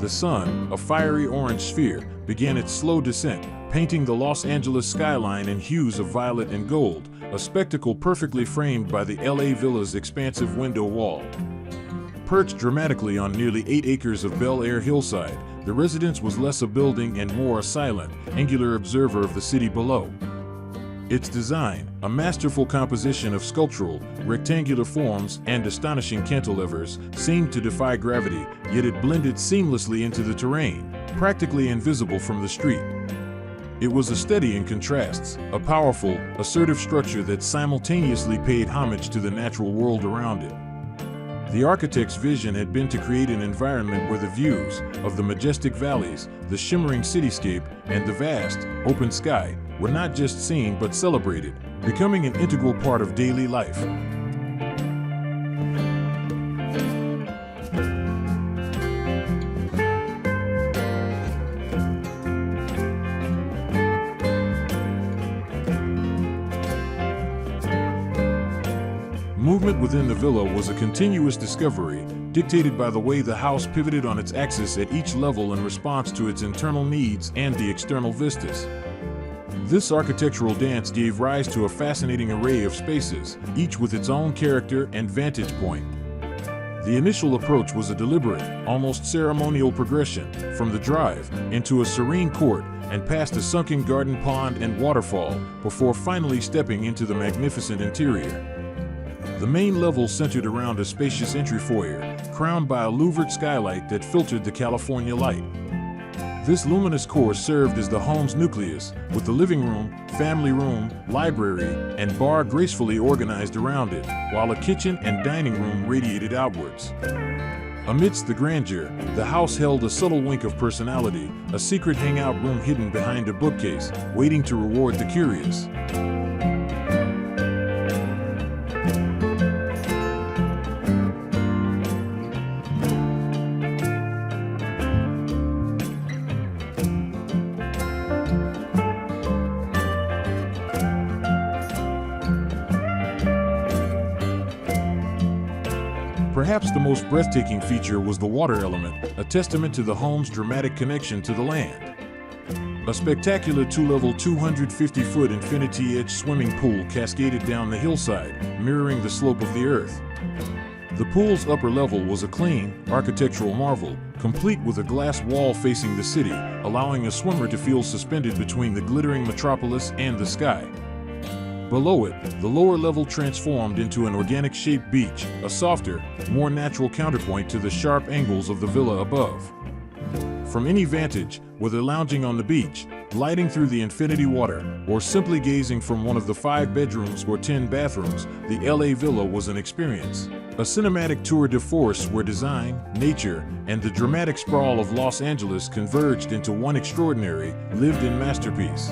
The sun, a fiery orange sphere, began its slow descent, painting the Los Angeles skyline in hues of violet and gold, a spectacle perfectly framed by the LA villa's expansive window wall. Perched dramatically on nearly 8 acres of Bel Air hillside, the residence was less a building and more a silent, angular observer of the city below. Its design, a masterful composition of sculptural, rectangular forms and astonishing cantilevers, seemed to defy gravity, yet it blended seamlessly into the terrain, practically invisible from the street. It was a study in contrasts, a powerful, assertive structure that simultaneously paid homage to the natural world around it. The architect's vision had been to create an environment where the views of the majestic valleys, the shimmering cityscape, and the vast, open sky were not just seen but celebrated, becoming an integral part of daily life. Movement within the villa was a continuous discovery, dictated by the way the house pivoted on its axis at each level in response to its internal needs and the external vistas. This architectural dance gave rise to a fascinating array of spaces, each with its own character and vantage point. The initial approach was a deliberate, almost ceremonial progression, from the drive into a serene court and past a sunken garden pond and waterfall, before finally stepping into the magnificent interior. The main level centered around a spacious entry foyer, crowned by a louvered skylight that filtered the California light. This luminous core served as the home's nucleus, with the living room, family room, library, and bar gracefully organized around it, while a kitchen and dining room radiated outwards. Amidst the grandeur, the house held a subtle wink of personality, a secret hangout room hidden behind a bookcase, waiting to reward the curious. Perhaps the most breathtaking feature was the water element, a testament to the home's dramatic connection to the land. A spectacular two-level 250-foot infinity-edge swimming pool cascaded down the hillside, mirroring the slope of the earth. The pool's upper level was a clean, architectural marvel, complete with a glass wall facing the city, allowing a swimmer to feel suspended between the glittering metropolis and the sky. Below it, the lower level transformed into an organic-shaped beach, a softer, more natural counterpoint to the sharp angles of the villa above. From any vantage, whether lounging on the beach, gliding through the infinity water, or simply gazing from one of the 5 bedrooms or 10 bathrooms, the LA villa was an experience. A cinematic tour de force where design, nature, and the dramatic sprawl of Los Angeles converged into one extraordinary, lived-in masterpiece.